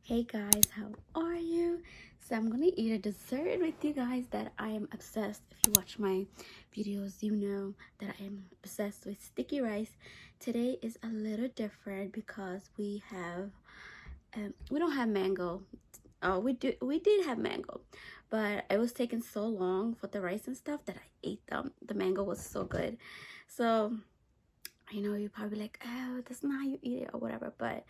Hey guys, how are you? So I'm gonna eat a dessert with you guys that I am obsessed. If you watch my videos, you know that I am obsessed with sticky rice. Today is a little different because we don't have mango. Oh, we did have mango, but it was taking so long for the rice and stuff that I ate them. The mango was so good. So I know you're probably like, oh, that's not how you eat it or whatever, but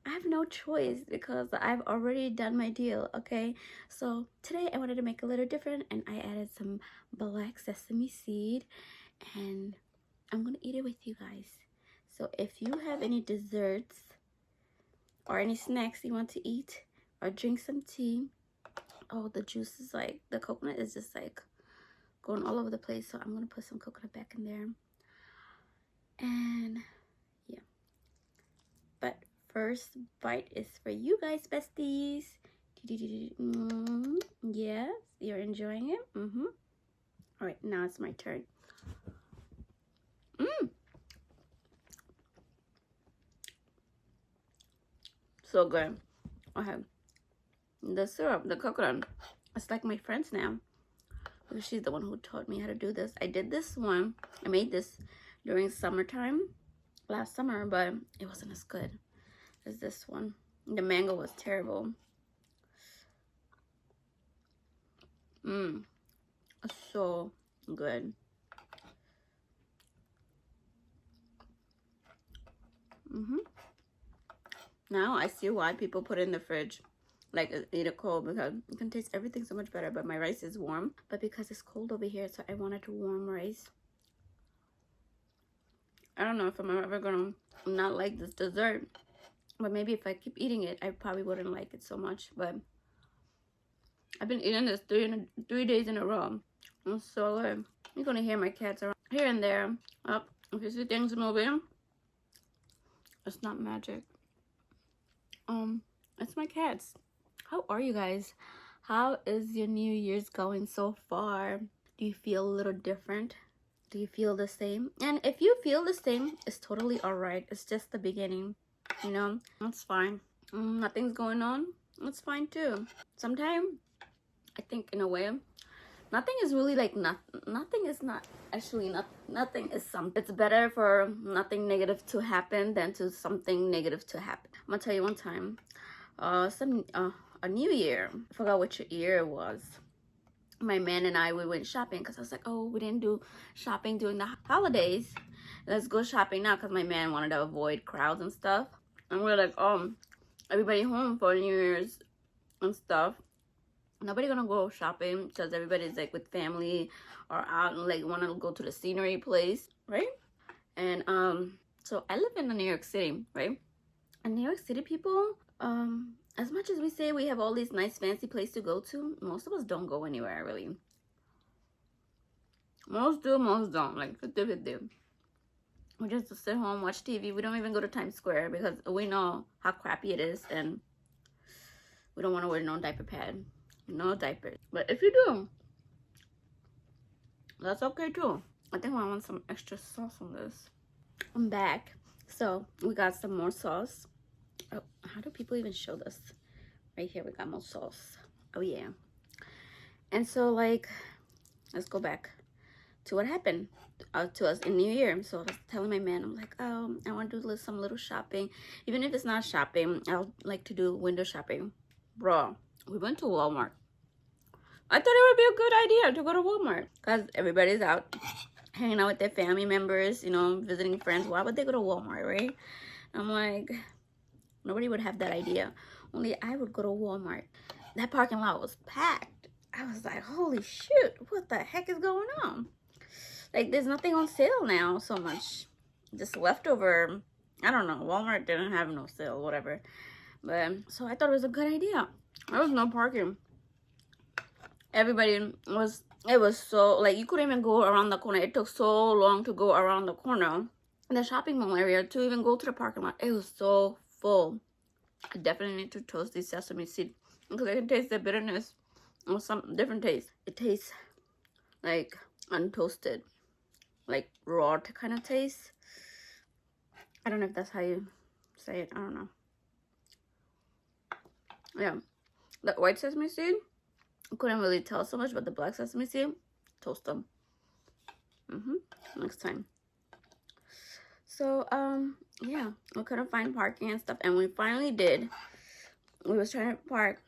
I have no choice because I've already done my deal, okay? So today I wanted to make a little different and I added some black sesame seed and I'm gonna eat it with you guys. So if you have any desserts or any snacks you want to eat or drink some tea, oh, the juice is like, the coconut is just like going all over the place. So I'm gonna put some coconut back in there. And yeah, but first bite is for you guys, besties. Yes, you're enjoying it. All right, now it's my turn. So good. Okay, the syrup, the coconut, it's like my friends now because she's the one who taught me how to do this. I did this one, I made this during summertime last summer, but it wasn't as good as this one. The mango was terrible. So good. Now I see why people put it in the fridge, like eat it cold, because you can taste everything so much better. But my rice is warm, but because it's cold over here, so I wanted warm rice. I don't know if I'm ever gonna not like this dessert, but maybe if I keep eating it, I probably wouldn't like it so much. But I've been eating this 3 days in a row. It's so good. You're gonna hear my cats around here and there. Oh, if you see things moving, it's not magic. It's my cats. How are you guys? How is your New Year's going so far? Do you feel a little different? Do you feel the same? And if you feel the same, it's totally alright. It's just the beginning, you know? That's fine. Nothing's going on. That's fine too. Sometimes, I think in a way, nothing is really like nothing is not actually nothing is something. It's better for nothing negative to happen than to something negative to happen. I'm gonna tell you one time, a new year, I forgot which year it was. My man and I, we went shopping because I was like, oh, we didn't do shopping during the holidays, let's go shopping now, because my man wanted to avoid crowds and stuff. And we're like, oh, everybody home for New Year's and stuff, nobody gonna go shopping because everybody's like with family or out and like want to go to the scenery place, right? And so I live in New York City, right? And New York City people, as much as we say we have all these nice fancy places to go to, most of us don't go anywhere really. Most do, most don't, like 50-50. We just sit home, watch TV. We don't even go to Times Square because we know how crappy it is and we don't want to wear no diaper pad, no diapers. But if you do, that's okay too. I think I want some extra sauce on this. I'm back. So we got some more sauce. Oh, how do people even show this? Right here we got more sauce. Oh yeah. And so like, let's go back to what happened to us in New Year. So I was telling my man, I'm like, oh, I want to do some little shopping. Even if it's not shopping, I'll like to do window shopping. Bro, we went to Walmart. I thought it would be a good idea to go to Walmart because everybody's out hanging out with their family members, you know, visiting friends. Why would they go to Walmart, right? I'm like, nobody would have that idea. Only I would go to Walmart. That parking lot was packed. I was like, holy shoot, what the heck is going on? Like, there's nothing on sale now so much. Just leftover. I don't know. Walmart didn't have no sale, whatever. But so I thought it was a good idea. There was no parking. Everybody was, it was so, like, you couldn't even go around the corner. It took so long to go around the corner in the shopping mall area to even go to the parking lot. It was so full. I definitely need to toast these sesame seeds because I can taste the bitterness or some different taste. It tastes like untoasted, like raw kind of taste. I don't know if that's how you say it. I don't know. Yeah, the white sesame seed, I couldn't really tell so much, but the black sesame seed, toast them. Next time. So, yeah, we couldn't find parking and stuff, and we finally did. We was trying to park.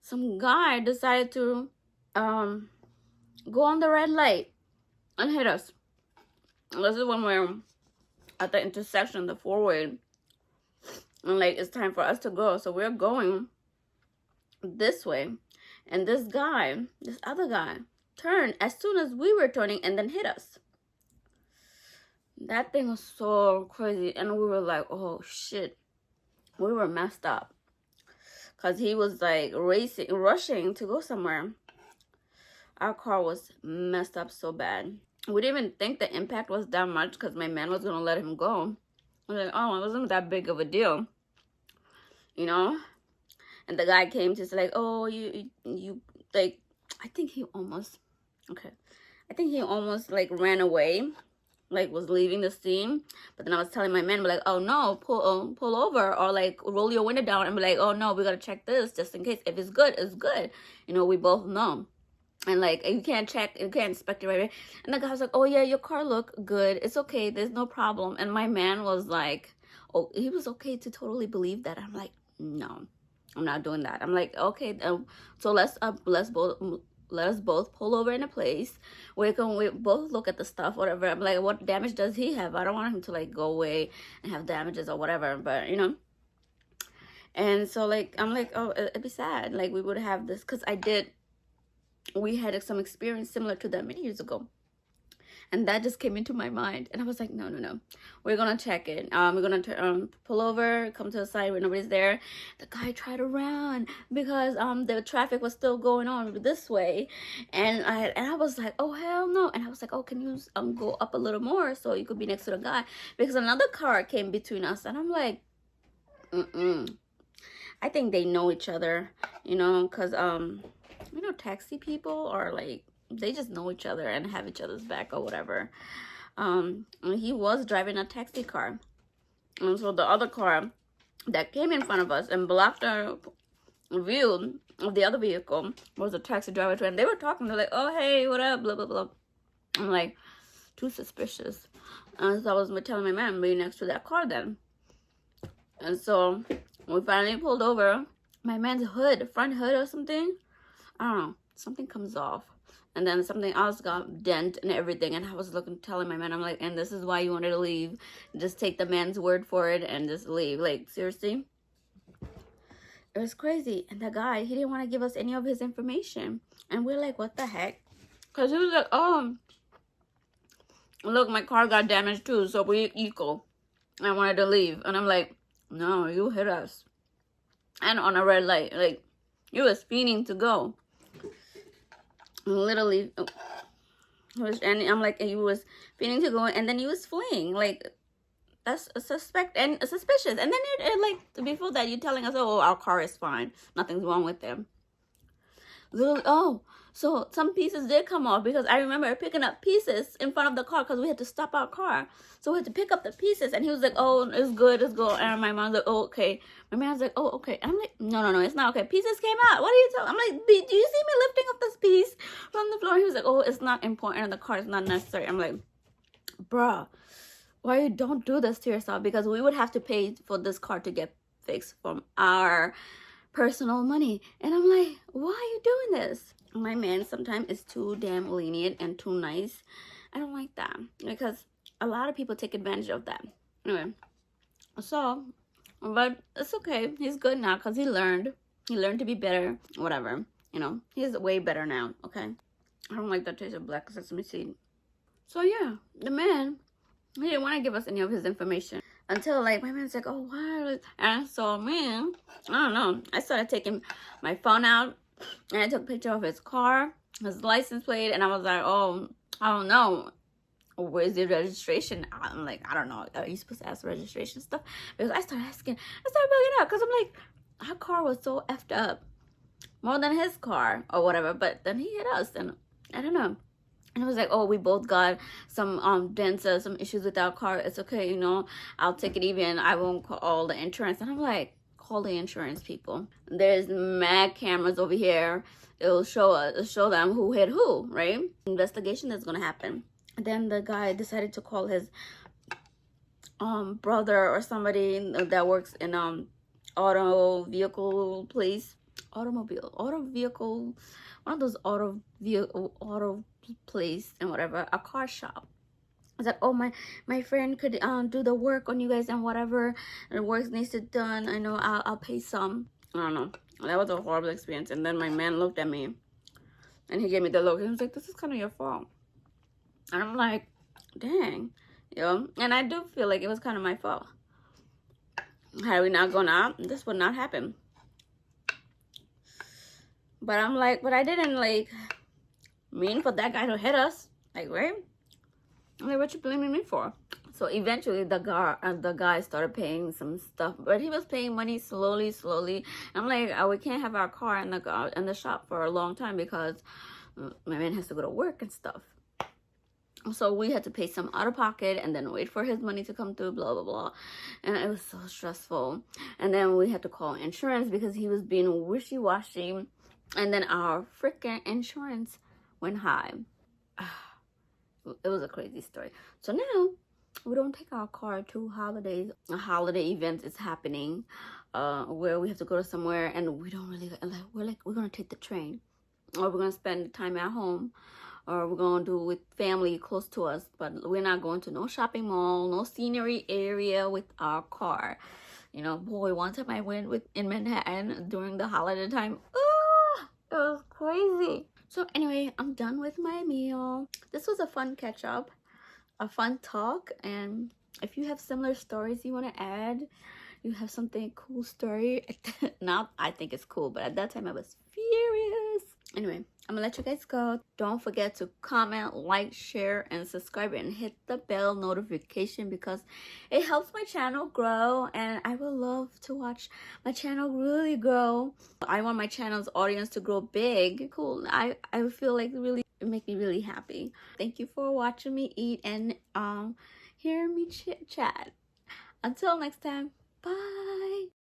Some guy decided to, go on the red light and hit us. This is when we're at the intersection, the four-way, and like it's time for us to go. So we're going this way, and this other guy, turned as soon as we were turning and then hit us. That thing was so crazy, and we were like, oh shit, we were messed up, because he was like rushing to go somewhere. Our car was messed up so bad. We didn't even think the impact was that much, because my man was gonna let him go. I was like, oh, it wasn't that big of a deal, you know. And the guy came to say like, oh, you like, I think he almost like ran away, like was leaving the scene. But then I was telling my man, like, oh no, pull over, or like roll your window down and be like, oh no, we gotta check this just in case. If it's good, it's good. You know, we both know. And like, you can't inspect it right away. And the guy was like, oh yeah, your car look good. It's okay. There's no problem. And my man was like, oh, he was okay to totally believe that. I'm like, no, I'm not doing that. I'm like, okay, so let us both pull over in a place where we both look at the stuff, whatever. I'm like, what damage does he have? I don't want him to like go away and have damages or whatever, but you know. And so like, I'm like, oh, it'd be sad. Like we would have this, because we had some experience similar to that many years ago. And that just came into my mind. And I was like, no. We're going to check it. We're going to pull over, come to the side where nobody's there. The guy tried to run because the traffic was still going on this way. And I was like, oh, hell no. And I was like, oh, can you go up a little more so you could be next to the guy? Because another car came between us. And I'm like, I think they know each other, you know, because, you know, taxi people are like, they just know each other and have each other's back or whatever. He was driving a taxi car. And so the other car that came in front of us and blocked our view of the other vehicle was a taxi driver too. And they were talking. They're like, oh, hey, what up? Blah, blah, blah. I'm like, too suspicious. And so I was telling my man, be next to that car then. And so we finally pulled over. My man's hood, front hood or something, I don't know, something comes off. And then something else got dent and everything. And I was telling my man, I'm like, and this is why you wanted to leave. Just take the man's word for it and just leave. Like, seriously? It was crazy. And the guy, he didn't want to give us any of his information. And we're like, what the heck? Because he was like, oh, look, my car got damaged too. So we equal. I wanted to leave. And I'm like, no, you hit us. And on a red light. Like, you were speeding to go. Literally, and I'm like, he was feeling to go, and then he was fleeing. Like, that's a suspect and suspicious. And then it like, before that, you're telling us, oh, our car is fine, nothing's wrong with them. Literally, oh, so some pieces did come off, because I remember picking up pieces in front of the car because we had to stop our car. So we had to pick up the pieces, and he was like, oh, it's good, it's good. And my mom's like, oh, okay. My man's like, oh, okay. And I'm like, no, it's not okay. Pieces came out. What are you talking? I'm like, do you see me lifting up this piece from the floor? He was like, oh, it's not important, and the car is not necessary. I'm like, bruh, why you don't do this to yourself? Because we would have to pay for this car to get fixed from our personal money. And I'm like, why are you doing this? My man sometimes is too damn lenient and too nice. I don't like that, because a lot of people take advantage of that. Anyway, so, but it's okay. He's good now, because he learned to be better, whatever, you know. He's way better now, okay? I don't like the taste of black sesame seed. So yeah, the man, he didn't want to give us any of his information until like my man's like, oh, why? And so man, I don't know, I started taking my phone out and I took a picture of his car, his license plate, and I was like, oh, I don't know, where's the registration? I'm like, I don't know, are you supposed to ask registration stuff? Because I started bugging out, because I'm like, our car was so effed up, more than his car or whatever. But then he hit us, and I don't know. And I was like, oh, we both got some dents, some issues with our car. It's okay, you know, I'll take it even. I won't call the insurance. And I'm like, call the insurance people. There's mad cameras over here. It'll show them who hit who, right? Investigation is gonna happen. Then the guy decided to call his brother or somebody that works in auto vehicle place, auto vehicle, one of those auto place and whatever, a car shop. I was like, oh, my friend could do the work on you guys, and whatever the work needs to done, I know I'll pay some. I don't know. That was a horrible experience. And then my man looked at me and he gave me the look. He was like, this is kind of your fault. And I'm like, dang, you know. And I do feel like it was kind of my fault. Had we not gone out, this would not happen. But I'm like, but I didn't like mean for that guy to hit us, like, right? I'm like, what you blaming me for? So eventually the guy started paying some stuff, but he was paying money slowly. I'm like, oh, we can't have our car in the shop for a long time because my man has to go to work and stuff. So we had to pay some out of pocket and then wait for his money to come through, blah, blah, blah. And it was so stressful. And then we had to call insurance because he was being wishy-washy. And then our freaking insurance went high. It was a crazy story. So now we don't take our car to holidays. A holiday event is happening where we have to go to somewhere, and we don't really like, we're gonna take the train, or we're gonna spend time at home, or we're gonna do it with family close to us, but we're not going to no shopping mall, no scenery area with our car. You know, boy, one time I went in Manhattan during the holiday time. Oh, it was crazy. So anyway, I'm done with my meal. This was a fun catch up, a fun talk. And if you have similar stories you want to add, you have something cool story. Now I think it's cool, but at that time I was furious. Anyway, I'm gonna let you guys go. Don't forget to comment, like, share, and subscribe, and hit the bell notification because it helps my channel grow, and I would love to watch my channel really grow. I want my channel's audience to grow big. Cool. I feel like it make me really happy. Thank you for watching me eat and hear me chit chat. Until next time, bye.